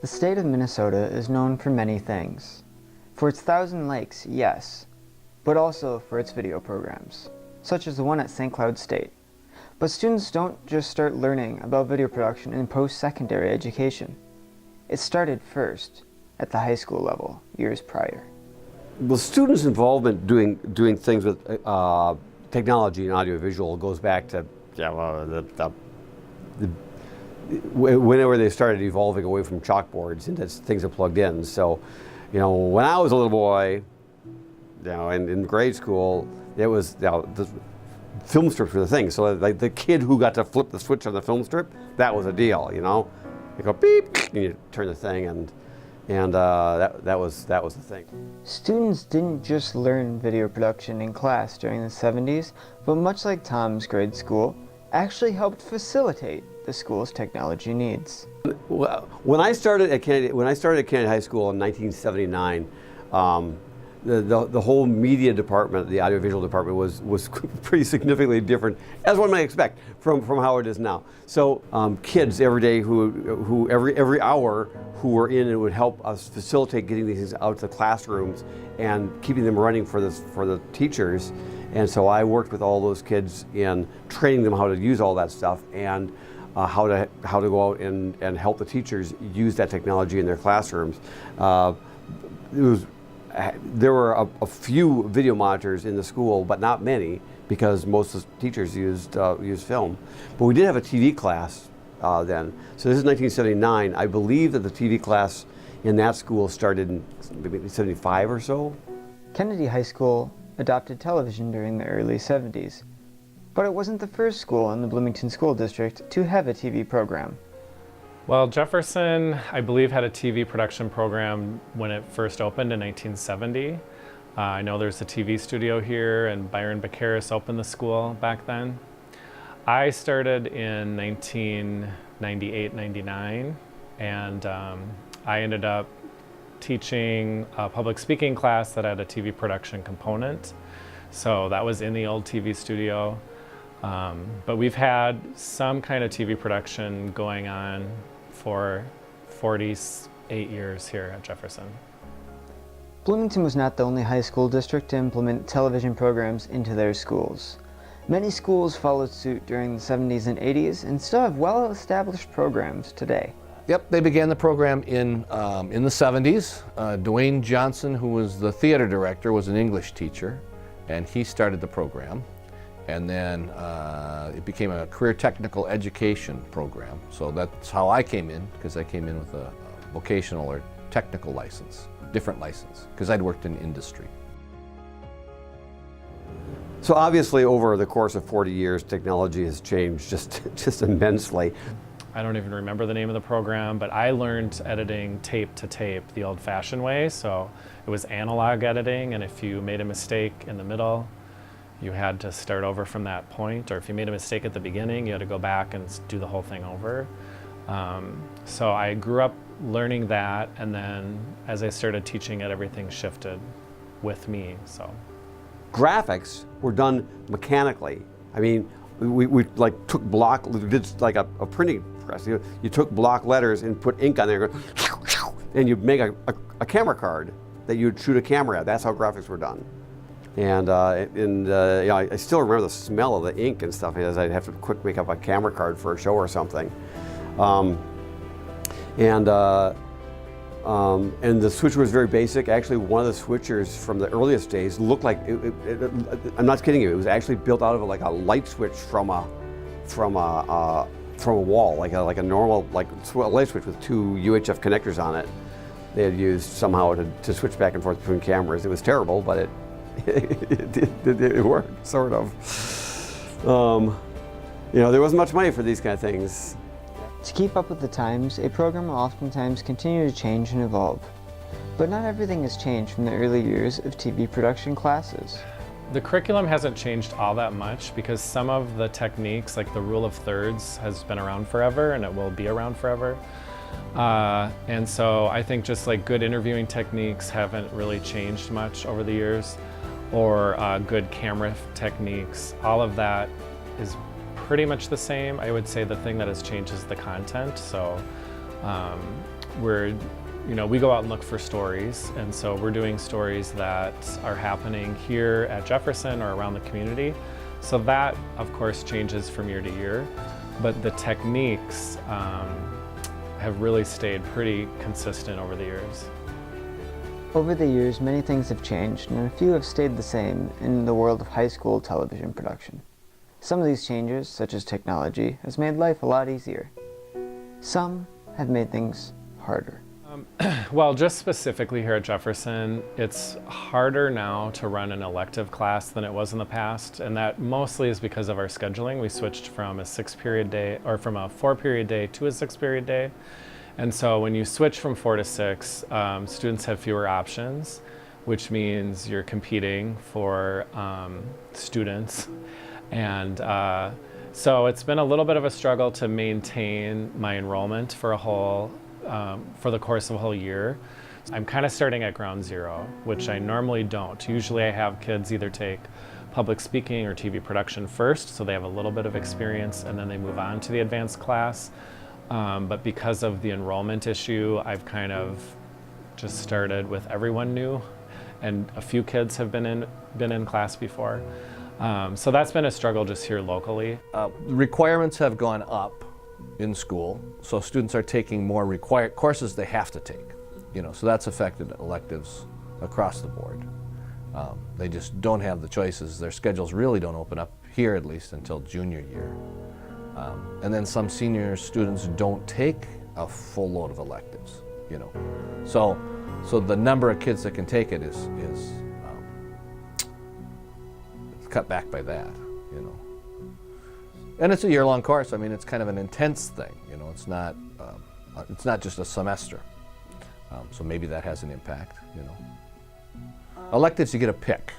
The state of Minnesota is known for many things. For its 1,000 lakes, yes, but also for its video programs, such as the one at St. Cloud State. But students don't just start learning about video production in post-secondary education. It started first at the high school level, years prior. Well, students' involvement doing things with technology and audiovisual goes back to whenever they started evolving away from chalkboards into things that plugged in. So, when I was a little boy, in grade school, it was the film strips were the thing. So like the kid who got to flip the switch on the film strip, that was a deal. You go beep, and you turn the thing, and that was the thing. Students didn't just learn video production in class during the 70s, but much like Tom's grade school, actually helped facilitate the school's technology needs. Well, when I started at Kennedy High School in 1979, the whole media department, the audiovisual department, was pretty significantly different, as one might expect, from how it is now. So kids every day who every hour who were in and would help us facilitate getting these things out to the classrooms and keeping them running for the teachers. And so I worked with all those kids in training them how to use all that stuff and how to go out and help the teachers use that technology in their classrooms. There were a few video monitors in the school, but not many, because most of the teachers used film. But we did have a TV class then. So this is 1979. I believe that the TV class in that school started in maybe 75 or so. Kennedy High School adopted television during the early 70s, but it wasn't the first school in the Bloomington School District to have a TV program. Well, Jefferson, I believe, had a TV production program when it first opened in 1970. I know there's a TV studio here, and Byron Baccaris opened the school back then. I started in 1998-99, and I ended up teaching a public speaking class that had a TV production component. So that was in the old TV studio. But we've had some kind of TV production going on for 48 years here at Jefferson. Bloomington was not the only high school district to implement television programs into their schools. Many schools followed suit during the 70s and 80s and still have well-established programs today. Yep, they began the program in the 70s. Dwayne Johnson, who was the theater director, was an English teacher, and he started the program. And then it became a career technical education program. So that's how I came in, because I came in with a vocational or technical license, different license, because I'd worked in industry. So obviously over the course of 40 years, technology has changed just immensely. I don't even remember the name of the program, but I learned editing tape to tape the old-fashioned way. So it was analog editing, and if you made a mistake in the middle, you had to start over from that point, or if you made a mistake at the beginning, you had to go back and do the whole thing over. So I grew up learning that, and then as I started teaching it, everything shifted with me. So graphics were done mechanically. I mean, we like took block, did like a printing press. You took block letters and put ink on there, and you'd make a camera card that you'd shoot a camera at. That's how graphics were done. And I still remember the smell of the ink and stuff, as I'd have to quick make up a camera card for a show or something. And the switcher was very basic. Actually, one of the switchers from the earliest days looked like I'm not kidding you. It was actually built out of like a light switch from a wall, like a normal light switch with two UHF connectors on it. They had used somehow to switch back and forth between cameras. It was terrible, but it worked, sort of. There wasn't much money for these kind of things. To keep up with the times, a program will oftentimes continue to change and evolve. But not everything has changed from the early years of TV production classes. The curriculum hasn't changed all that much, because some of the techniques, like the rule of thirds, has been around forever, and it will be around forever. And so I think just like good interviewing techniques haven't really changed much over the years, or good camera techniques. All of that is pretty much the same. I would say the thing that has changed is the content. So we go out and look for stories, and so we're doing stories that are happening here at Jefferson or around the community. So that, of course, changes from year to year, but the techniques have really stayed pretty consistent over the years. Over the years, many things have changed, and a few have stayed the same in the world of high school television production. Some of these changes, such as technology, has made life a lot easier. Some have made things harder. Well, just specifically here at Jefferson, it's harder now to run an elective class than it was in the past, and that mostly is because of our scheduling. We switched from a 6-period day, or from a 4-period day to a 6-period day. And so when you switch from 4 to 6, students have fewer options, which means you're competing for students. And so it's been a little bit of a struggle to maintain my enrollment for the course of a whole year. I'm kind of starting at ground zero, which I normally don't. Usually I have kids either take public speaking or TV production first, so they have a little bit of experience, and then they move on to the advanced class. But because of the enrollment issue, I've kind of just started with everyone new, and a few kids have been in class before. So that's been a struggle just here locally. Requirements have gone up in school, so students are taking more required courses they have to take. So that's affected electives across the board. They just don't have the choices. Their schedules really don't open up here, at least, until junior year. And then some senior students don't take a full load of electives, So the number of kids that can take it is cut back by that, And it's a year-long course. I mean, it's kind of an intense thing, It's not just a semester. So maybe that has an impact, Electives, you get a pick.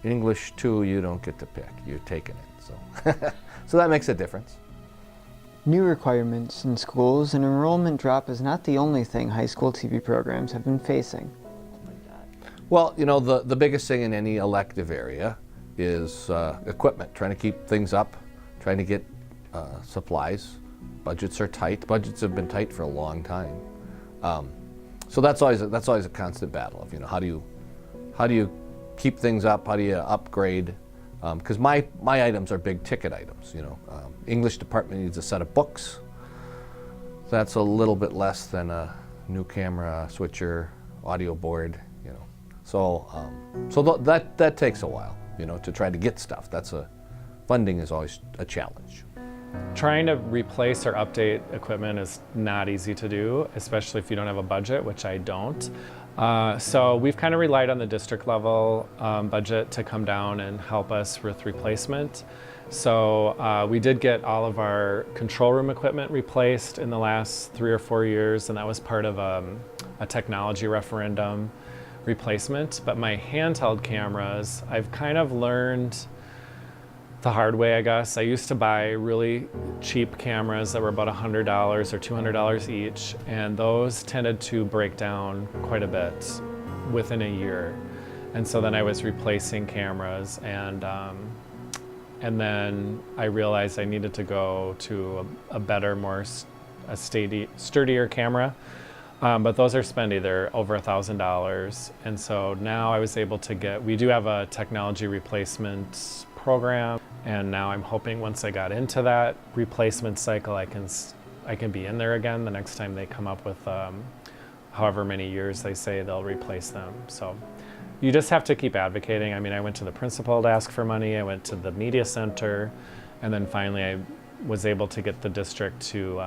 English 2, you don't get to pick. You're taking it, so. So that makes a difference. New requirements in schools and enrollment drop is not the only thing high school TV programs have been facing. Well, the biggest thing in any elective area is equipment, trying to keep things up, trying to get supplies. Budgets are tight. Budgets have been tight for a long time. So that's always a constant battle of, how do you keep things up? How do you upgrade? Because my items are big ticket items, English department needs a set of books. That's a little bit less than a new camera, switcher, audio board, So that takes a while, to try to get stuff. Funding is always a challenge. Trying to replace or update equipment is not easy to do, especially if you don't have a budget, which I don't. So we've kind of relied on the district level budget to come down and help us with replacement. So we did get all of our control room equipment replaced in the last 3 or 4 years, and that was part of a technology referendum replacement. But my handheld cameras, I've kind of learned the hard way, I guess. I used to buy really cheap cameras that were about $100 or $200 each, and those tended to break down quite a bit within a year. And so then I was replacing cameras, and then I realized I needed to go to a better, sturdier camera. But those are spendy. They're over $1,000. And so now I was able to we do have a technology replacement program, and now I'm hoping once I got into that replacement cycle, I can be in there again the next time they come up with however many years they say they'll replace them. So you just have to keep advocating. I mean, I went to the principal to ask for money, I went to the media center, and then finally I was able to get the district to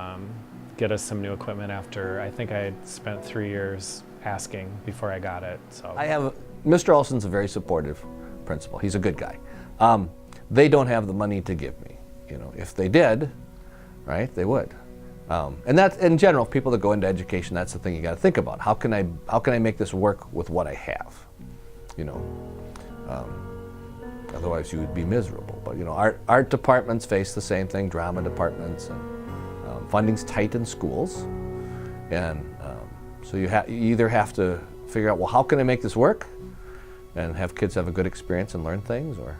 get us some new equipment after I think I had spent 3 years asking before I got it. So Mr. Olson's a very supportive principal. He's a good guy. They don't have the money to give me. If they did, right, they would. And that's, in general, people that go into education, that's the thing you got to think about. How can I make this work with what I have? Otherwise you would be miserable. But art departments face the same thing, drama departments, and funding's tight in schools, and so you either have to figure out, well, how can I make this work, and have kids have a good experience and learn things, or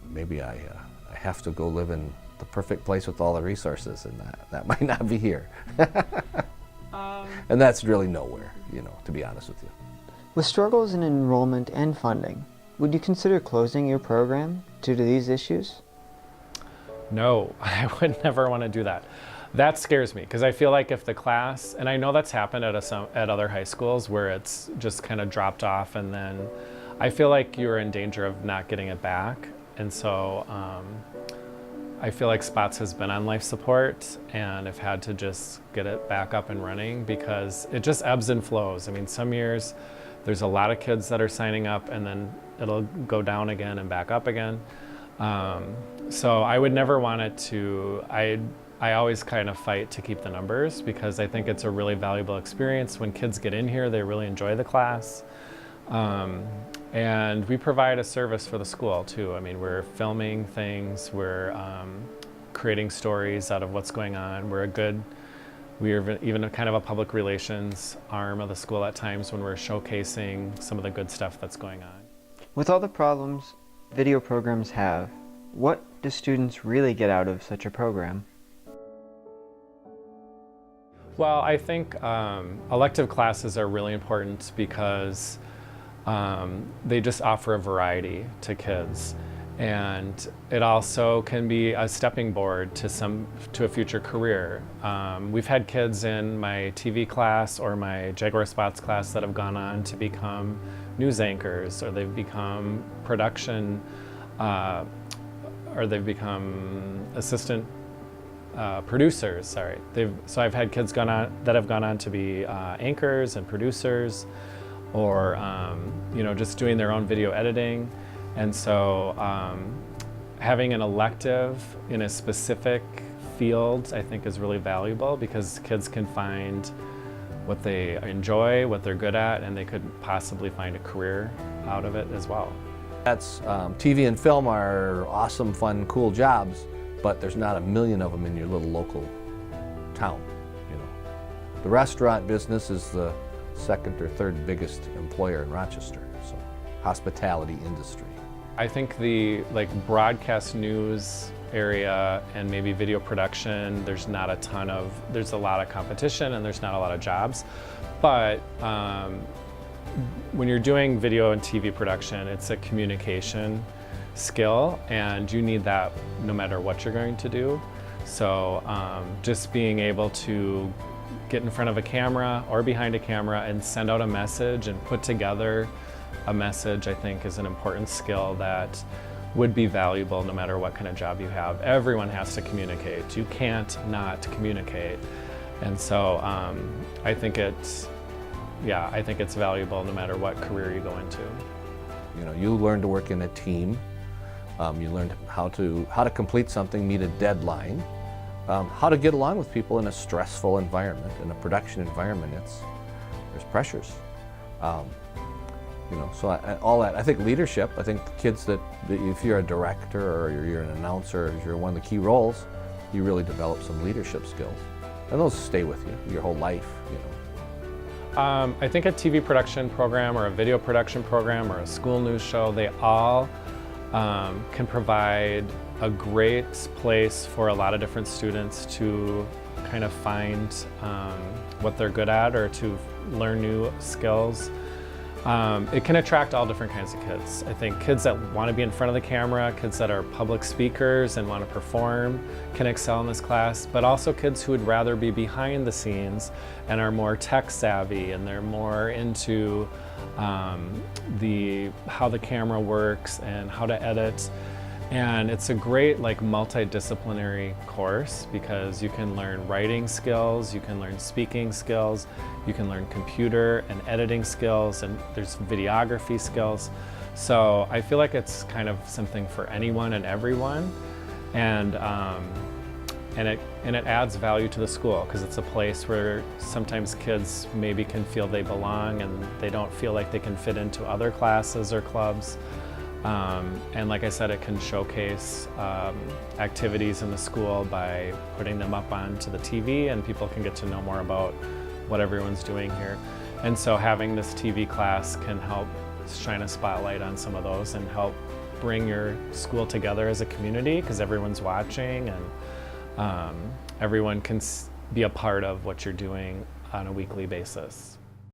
maybe I have to go live in the perfect place with all the resources, and that might not be here. And that's really nowhere, to be honest with you. With struggles in enrollment and funding, would you consider closing your program due to these issues? No, I would never want to do that. That scares me because I feel like if the class, and I know that's happened at other high schools where it's just kind of dropped off, and then I feel like you're in danger of not getting it back. And so I feel like Spots has been on life support and have had to just get it back up and running because it just ebbs and flows. I mean, some years there's a lot of kids that are signing up and then it'll go down again and back up again. So I would never want it to, I always kind of fight to keep the numbers because I think it's a really valuable experience. When kids get in here, they really enjoy the class. And we provide a service for the school too. I mean, we're filming things, we're creating stories out of what's going on. We're even a kind of a public relations arm of the school at times when we're showcasing some of the good stuff that's going on. With all the problems video programs have, what do students really get out of such a program? Well, I think elective classes are really important because they just offer a variety to kids. And it also can be a stepping board to a future career. We've had kids in my TV class or my Jaguar Spots class that have gone on to become news anchors, or they've become production, or they've become assistant producers. Sorry, so I've had kids that have gone on to be anchors and producers, or just doing their own video editing. And so having an elective in a specific field, I think, is really valuable because kids can find what they enjoy, what they're good at, and they could possibly find a career out of it as well. That's TV and film are awesome, fun, cool jobs, but there's not a million of them in your little local town. The restaurant business is the second or third biggest employer in Rochester, so hospitality industry. I think the broadcast news area and maybe video production, there's a lot of competition and there's not a lot of jobs. But when you're doing video and TV production, it's a communication skill and you need that no matter what you're going to do. So just being able to get in front of a camera or behind a camera and send out a message and put together a message, I think, is an important skill that would be valuable no matter what kind of job you have. Everyone has to communicate. You can't not communicate. And so I think it's valuable no matter what career you go into. You learn to work in a team. You learn how to complete something, meet a deadline, how to get along with people in a stressful environment, in a production environment. There's pressures. So all that. I think leadership. I think the kids that if you're a director or you're an announcer, or you're one of the key roles, you really develop some leadership skills, and those stay with you your whole life. I think a TV production program or a video production program or a school news show, they all can provide a great place for a lot of different students to kind of find what they're good at or to learn new skills. It can attract all different kinds of kids. I think kids that want to be in front of the camera, kids that are public speakers and want to perform can excel in this class, but also kids who would rather be behind the scenes and are more tech savvy and they're more into how the camera works and how to edit. And it's a great multidisciplinary course because you can learn writing skills, you can learn speaking skills, you can learn computer and editing skills, and there's videography skills. So I feel like it's kind of something for anyone and everyone, and it adds value to the school because it's a place where sometimes kids maybe can feel they belong and they don't feel like they can fit into other classes or clubs. And like I said, it can showcase activities in the school by putting them up onto the TV, and people can get to know more about what everyone's doing here. And so having this TV class can help shine a spotlight on some of those and help bring your school together as a community because everyone's watching and everyone can be a part of what you're doing on a weekly basis.